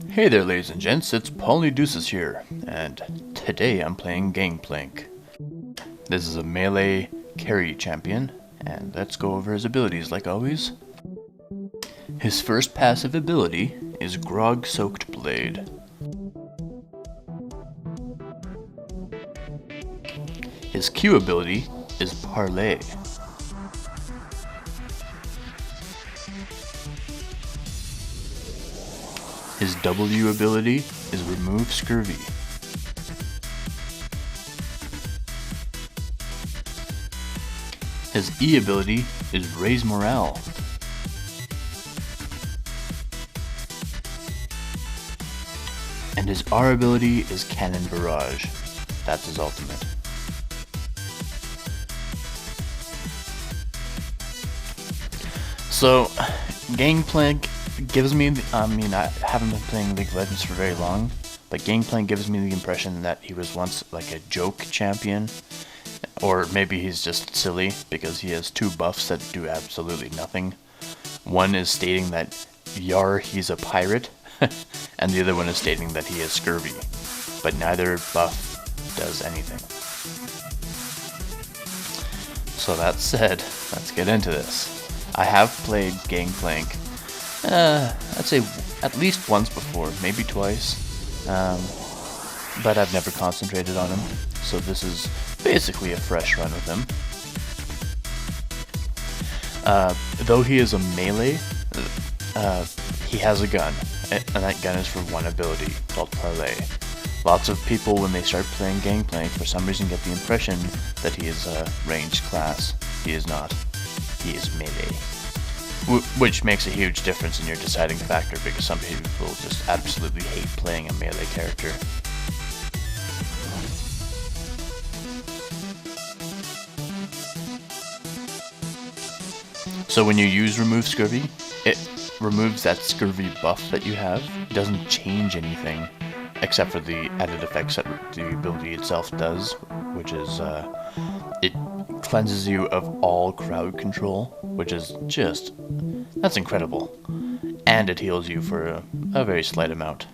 Hey there ladies and gents, it's Polydueces here, and today I'm playing Gangplank. This is a melee carry champion, and let's go over his abilities like always. His first passive ability is Grog-Soaked Blade. His Q ability is Parlay. His W ability is Remove Scurvy. His E ability is Raise Morale. And his R ability is Cannon Barrage. That's his ultimate. So, Gangplank gives me, I haven't been playing League of Legends for very long, but Gangplank gives me the impression that he was once like a joke champion, or maybe he's just silly because he has two buffs that do absolutely nothing. One is stating that yar, he's a pirate, and the other one is stating that he is scurvy, but neither buff does anything. So that said, let's get into this. I have played Gangplank, I'd say at least once before, maybe twice, but I've never concentrated on him, so this is basically a fresh run with him. Though he is a melee, he has a gun, and that gun is for one ability, called Parlay. Lots of people, when they start playing Gangplank, for some reason get the impression that he is a ranged class. He is not. He is melee. Which makes a huge difference in your deciding factor, because some people just absolutely hate playing a melee character. So when you use Remove Scurvy, it removes that scurvy buff that you have. It doesn't change anything, except for the added effects that the ability itself does, which is, it cleanses you of all crowd control, which is just, that's incredible. And it heals you for a very slight amount.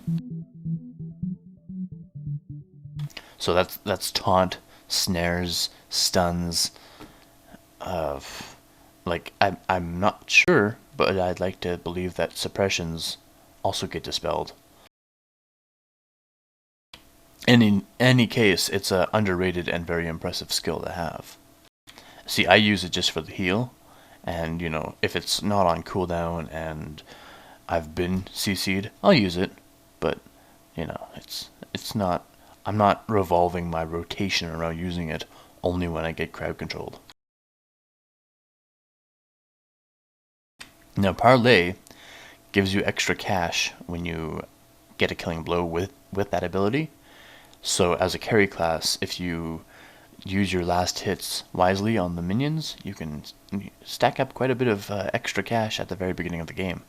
So that's taunt, snares, stuns, like, I'm not sure, but I'd like to believe that suppressions also get dispelled. And in any case, it's an underrated and very impressive skill to have. See, I use it just for the heal, and, you know, if it's not on cooldown and I've been CC'd, I'll use it, but, you know, it's not, I'm not revolving my rotation around using it only when I get crowd controlled. Now, Parlay gives you extra cash when you get a killing blow with that ability. So as a carry class, if you use your last hits wisely on the minions, you can stack up quite a bit of extra cash at the very beginning of the game.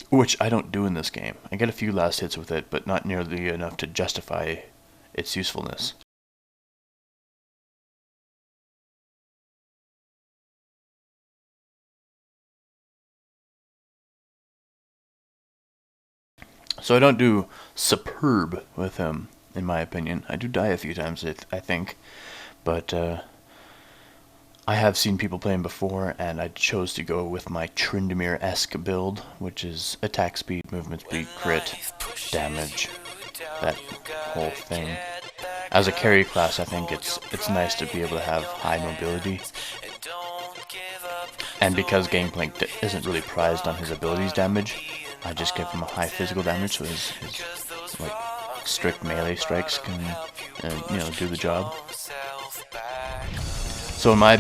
Which I don't do in this game. I get a few last hits with it, but not nearly enough to justify its usefulness. So I don't do superb with him, in my opinion. I do die a few times, I think, but I have seen people play him before, and I chose to go with my Tryndamere-esque build, which is attack speed, movement speed, crit, damage, that whole thing. As a carry class, I think it's nice to be able to have high mobility. And because Gangplank isn't really prized on his abilities damage, I just give him a high physical damage, so his like strict melee strikes can, you know, do the job. So in my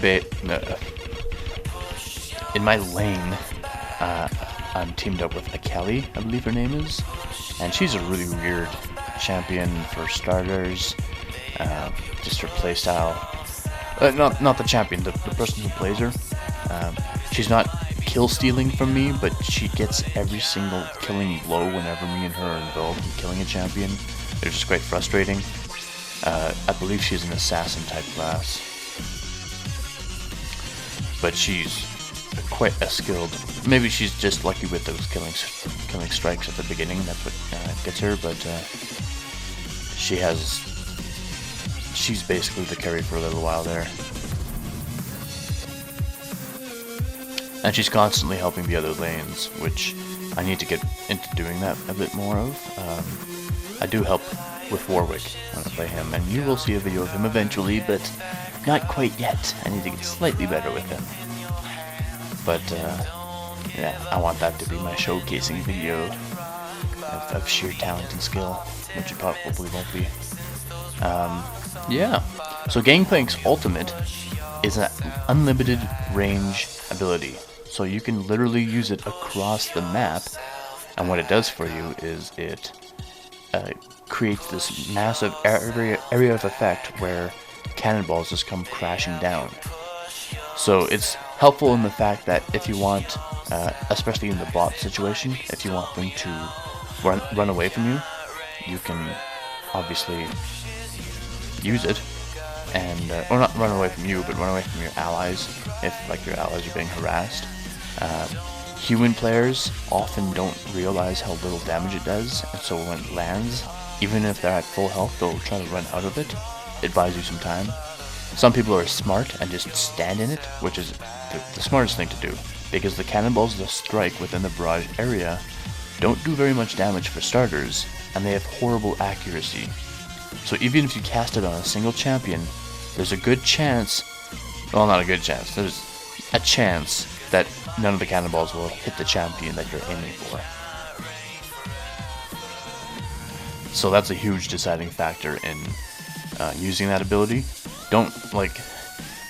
lane, I'm teamed up with Akali, I believe her name is, and she's a really weird champion for starters. Just her playstyle. Not the champion, the person who plays her. She's not kill stealing from me, but she gets every single killing blow whenever me and her are involved in killing a champion. They're just quite frustrating. I believe she's an assassin type class, but she's quite as skilled. Maybe she's just lucky with those killing strikes at the beginning. That's what gets her. But she's basically the carry for a little while there, and she's constantly helping the other lanes, which I need to get into doing that a bit more of. I do help with Warwick when I play him, and you will see a video of him eventually, but not quite yet. I need to get slightly better with him. But yeah, I want that to be my showcasing video of sheer talent and skill, which it probably won't be. Yeah, so Gangplank's ultimate is an unlimited range ability. So you can literally use it across the map, and what it does for you is it creates this massive area of effect where cannonballs just come crashing down. So it's helpful in the fact that if you want, especially in the bot situation, if you want them to run away from you, you can obviously use it, and or not run away from you, but run away from your allies if like your allies are being harassed. Human players often don't realize how little damage it does, and so when it lands, even if they're at full health, they'll try to run out of it. It buys you some time. Some people are smart and just stand in it, which is the smartest thing to do, because the cannonballs that strike within the barrage area don't do very much damage for starters, and they have horrible accuracy. So even if you cast it on a single champion, there's a good chance, well, not a good chance, there's a chance that none of the cannonballs will hit the champion that you're aiming for. So that's a huge deciding factor in using that ability. Don't, like,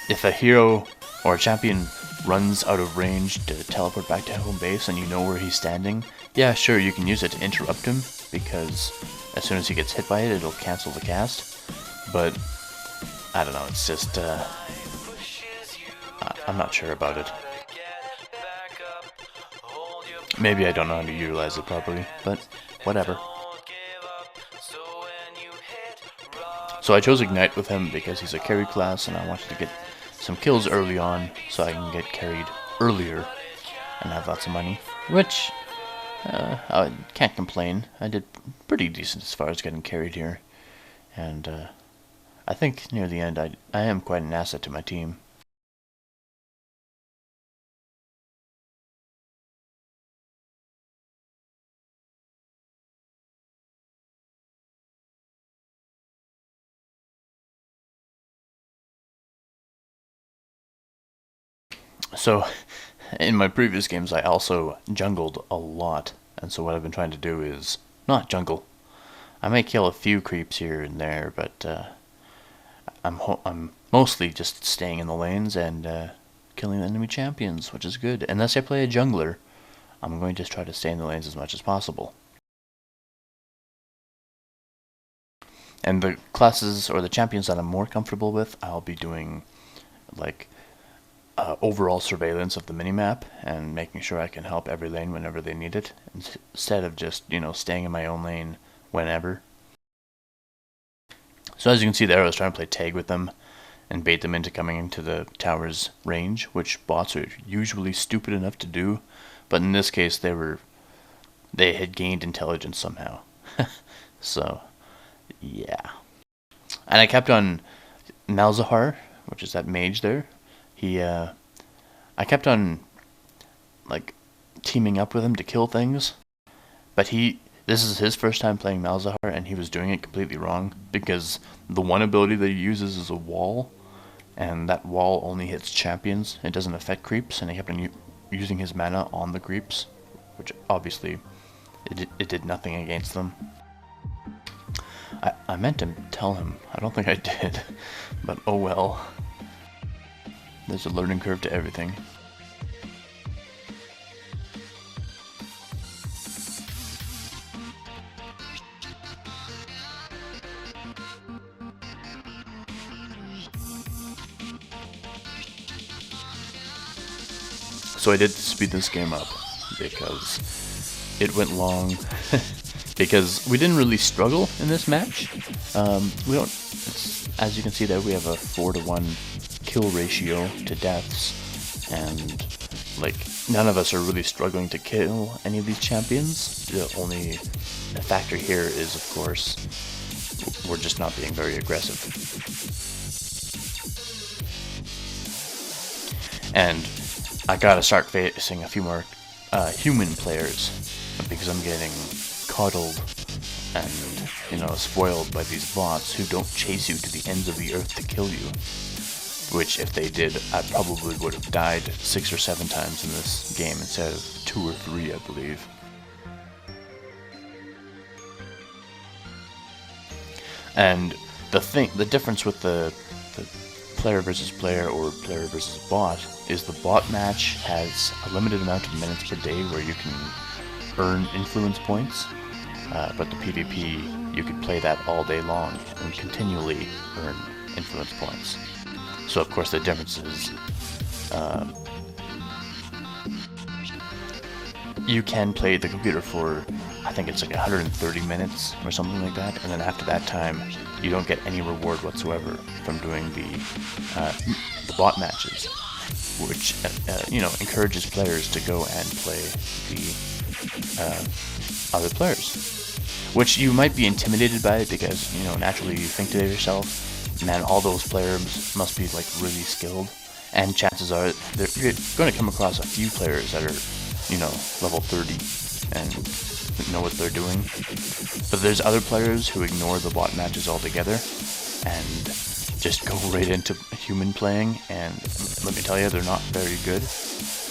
if a hero or a champion runs out of range to teleport back to home base and you know where he's standing, yeah, sure, you can use it to interrupt him, because as soon as he gets hit by it, it'll cancel the cast. But I don't know, it's just I'm not sure about it. Maybe I don't know how to utilize it properly, but whatever. So I chose Ignite with him because he's a carry class, and I wanted to get some kills early on so I can get carried earlier and have lots of money, which I can't complain. I did pretty decent as far as getting carried here, and I think near the end I am quite an asset to my team. So, in my previous games, I also jungled a lot, and so what I've been trying to do is not jungle. I may kill a few creeps here and there, but I'm mostly just staying in the lanes and killing the enemy champions, which is good. Unless I play a jungler, I'm going to try to stay in the lanes as much as possible. And the classes or the champions that I'm more comfortable with, I'll be doing like overall surveillance of the minimap and making sure I can help every lane whenever they need it, instead of just, you know, staying in my own lane whenever. So as you can see there, I was trying to play tag with them and bait them into coming into the tower's range, which bots are usually stupid enough to do, but in this case they had gained intelligence somehow. So yeah. And I kept on Malzahar, which is that mage there. I kept on, like, teaming up with him to kill things, but this is his first time playing Malzahar, and he was doing it completely wrong, because the one ability that he uses is a wall, and that wall only hits champions. It doesn't affect creeps, and he kept on using his mana on the creeps, which obviously it did nothing against them. I meant to tell him. I don't think I did, but oh well. There's a learning curve to everything. So I did speed this game up because it went long. Because we didn't really struggle in this match. As you can see there, we have a 4-to-1 kill ratio to deaths, and like, none of us are really struggling to kill any of these champions. The only factor here is, of course, we're just not being very aggressive. And I gotta start facing a few more human players, because I'm getting coddled and, you know, spoiled by these bots who don't chase you to the ends of the earth to kill you. Which, if they did, I probably would have died 6 or 7 times in this game instead of 2 or 3, I believe. And the difference with the player versus player or player versus bot is the bot match has a limited amount of minutes per day where you can earn influence points, but the PvP, you could play that all day long and continually earn influence points. So of course the difference is you can play the computer for, I think it's like 130 minutes or something like that, and then after that time you don't get any reward whatsoever from doing the bot matches, which you know, encourages players to go and play the other players, which you might be intimidated by because, you know, naturally you think to yourself, man, all those players must be like really skilled, and chances are you're going to come across a few players that are, you know, level 30 and know what they're doing. But there's other players who ignore the bot matches altogether and just go right into human playing, and let me tell you, they're not very good.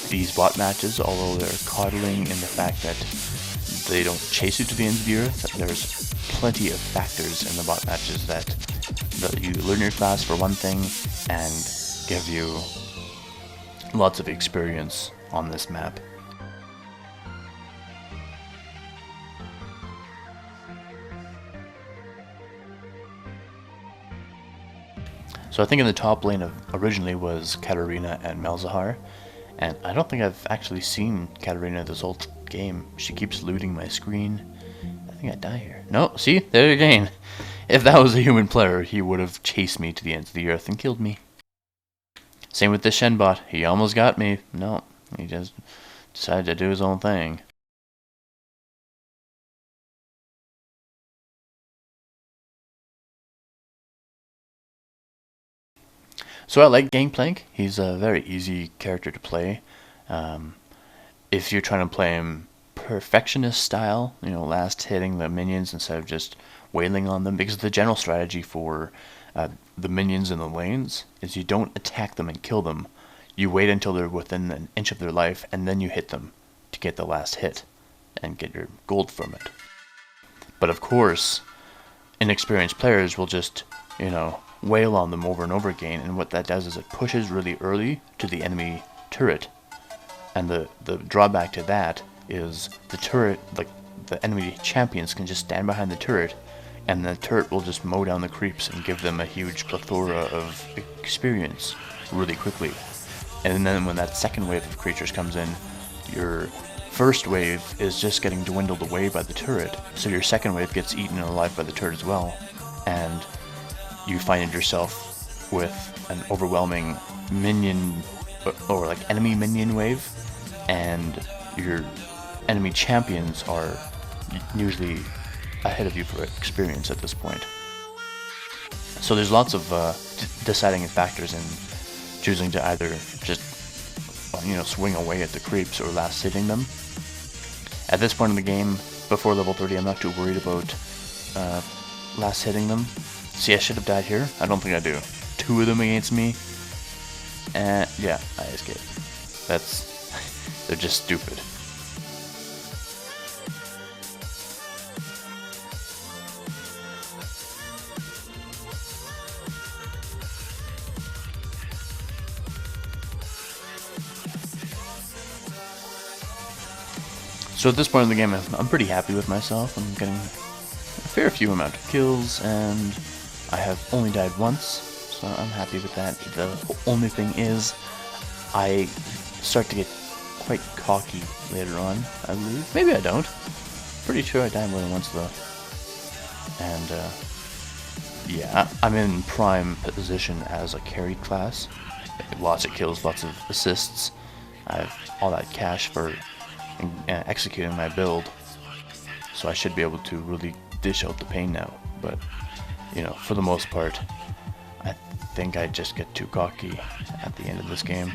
These bot matches, although they're coddling in the fact that they don't chase you to the ends of the earth, there's plenty of factors in the bot matches that you learn your class for one thing and give you lots of experience on this map. So I think in the top lane originally was Katarina and Malzahar, and I don't think I've actually seen Katarina this whole game. She keeps looting my screen. I think I die here. No, see? There again. If that was a human player, he would have chased me to the ends of the earth and killed me. Same with this Shenbot. He almost got me. No, he just decided to do his own thing. So I like Gangplank. He's a very easy character to play. If you're trying to play him perfectionist style, you know, last hitting the minions instead of just wailing on them, because the general strategy for the minions in the lanes is you don't attack them and kill them. You wait until they're within an inch of their life, and then you hit them to get the last hit and get your gold from it. But of course, inexperienced players will just, you know, wail on them over and over again, and what that does is it pushes really early to the enemy turret. And the drawback to that is the turret, like the enemy champions can just stand behind the turret, and the turret will just mow down the creeps and give them a huge plethora of experience really quickly. And then when that second wave of creatures comes in, your first wave is just getting dwindled away by the turret, so your second wave gets eaten alive by the turret as well, and you find yourself with an overwhelming minion or like enemy minion wave, and your enemy champions are usually ahead of you for experience at this point. So there's lots of deciding factors in choosing to either just, you know, swing away at the creeps or last hitting them. At this point in the game, before level 30, I'm not too worried about last hitting them. See, I should have died here. I don't think I do. 2 of them against me. And yeah, I escaped. They're just stupid. So at this point in the game, I'm pretty happy with myself. I'm getting a fair few amount of kills, and I have only died once, so I'm happy with that. The only thing is, I start to get quite cocky later on, I believe. Maybe I don't. Pretty sure I died more than once, though. And, yeah, I'm in prime position as a carried class. Lots of kills, lots of assists, I have all that cash for executing my build, so I should be able to really dish out the pain now. But, you know, for the most part, I think I just get too cocky at the end of this game.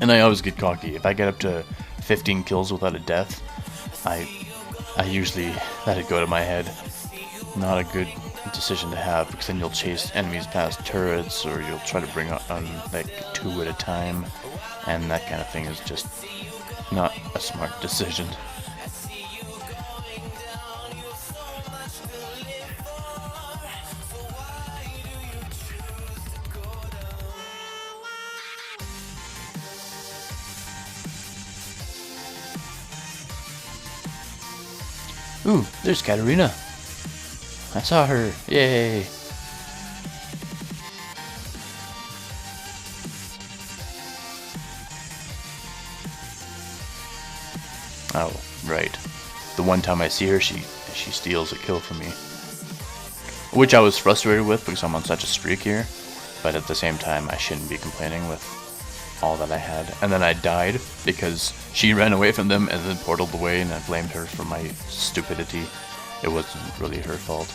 And I always get cocky. If I get up to 15 kills without a death, I usually let it go to my head. Not a good decision to have, because then you'll chase enemies past turrets, or you'll try to bring on like 2 at a time, and that kind of thing is just not a smart decision. Ooh, there's Katarina. I saw her. Yay. Oh, right. The one time I see her, she steals a kill from me. Which I was frustrated with because I'm on such a streak here. But at the same time, I shouldn't be complaining with all that I had. And then I died because she ran away from them and then portaled away, and I blamed her for my stupidity. It wasn't really her fault.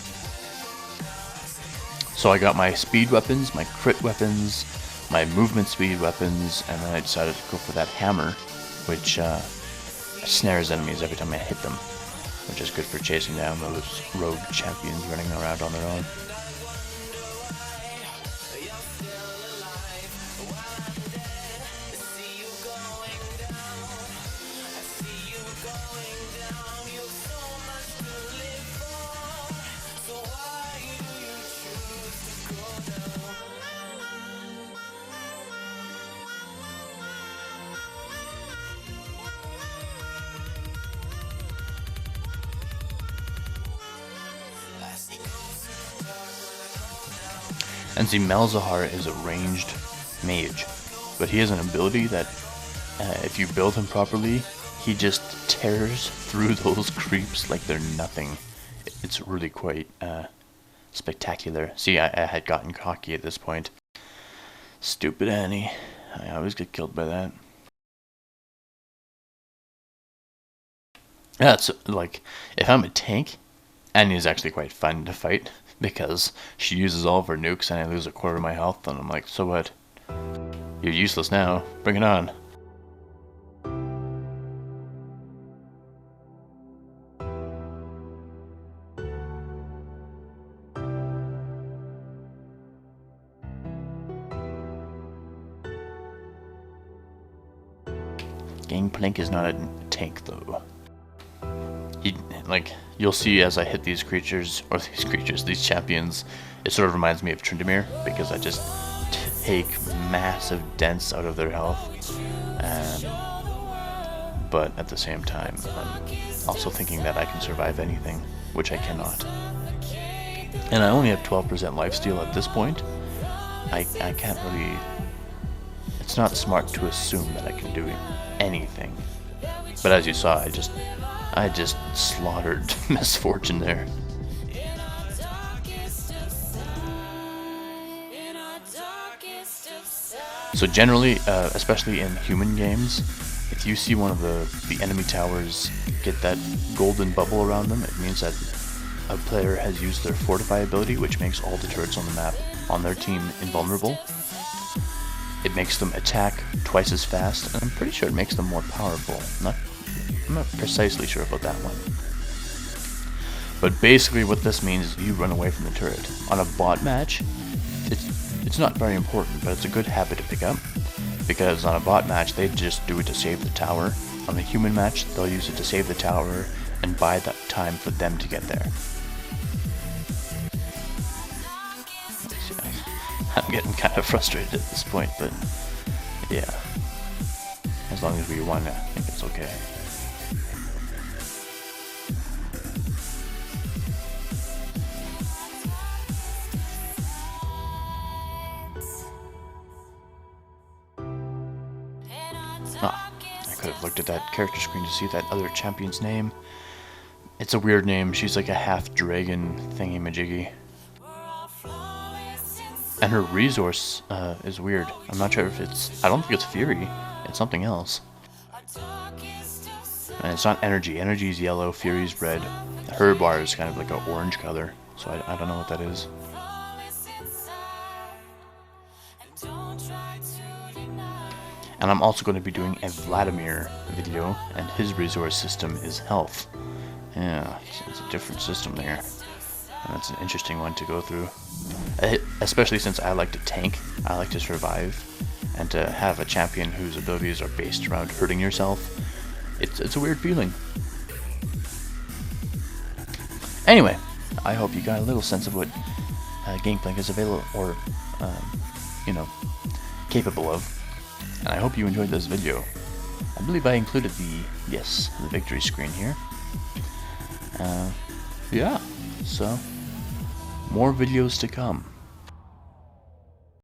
So I got my speed weapons, my crit weapons, my movement speed weapons, and then I decided to go for that hammer, which snares enemies every time I hit them, which is good for chasing down those rogue champions running around on their own. And see, Malzahar is a ranged mage, but he has an ability that, if you build him properly, he just tears through those creeps like they're nothing. It's really quite spectacular. See, I had gotten cocky at this point. Stupid Annie. I always get killed by that. Yeah, it's like, if I'm a tank, Annie is actually quite fun to fight, because she uses all of her nukes and I lose a quarter of my health, and I'm like, so what? You're useless now. Bring it on. Gangplank is not a tank though. You'll see as I hit these these champions, it sort of reminds me of Tryndamere, because I just take massive dents out of their health. But at the same time, I'm also thinking that I can survive anything, which I cannot. And I only have 12% lifesteal at this point. I can't really... It's not smart to assume that I can do anything. But as you saw, I just slaughtered Misfortune there. So generally, especially in human games, if you see one of the enemy towers get that golden bubble around them, it means that a player has used their Fortify ability, which makes all the turrets on the map on their team invulnerable. It makes them attack twice as fast, and I'm pretty sure it makes them more powerful. I'm not precisely sure about that one. But basically what this means is you run away from the turret. On a bot match, it's not very important, but it's a good habit to pick up. Because on a bot match, they just do it to save the tower. On a human match, they'll use it to save the tower and buy that time for them to get there. I'm getting kind of frustrated at this point, but yeah. As long as we won, I think it's okay. I could have looked at that character screen to see that other champion's name. It's a weird name. She's like a half-dragon thingy-majiggy. And her resource is weird. I'm not sure if it's... I don't think it's Fury. It's something else. And it's not energy. Energy is yellow, Fury's red. Her bar is kind of like an orange color, so I don't know what that is. And I'm also going to be doing a Vladimir video, and his resource system is health. Yeah, it's a different system there. And that's an interesting one to go through. Especially since I like to tank, I like to survive, and to have a champion whose abilities are based around hurting yourself, it's a weird feeling. Anyway, I hope you got a little sense of what Gangplank is available, or, you know, capable of. And I hope you enjoyed this video. I believe I included the victory screen here. Yeah, so more videos to come.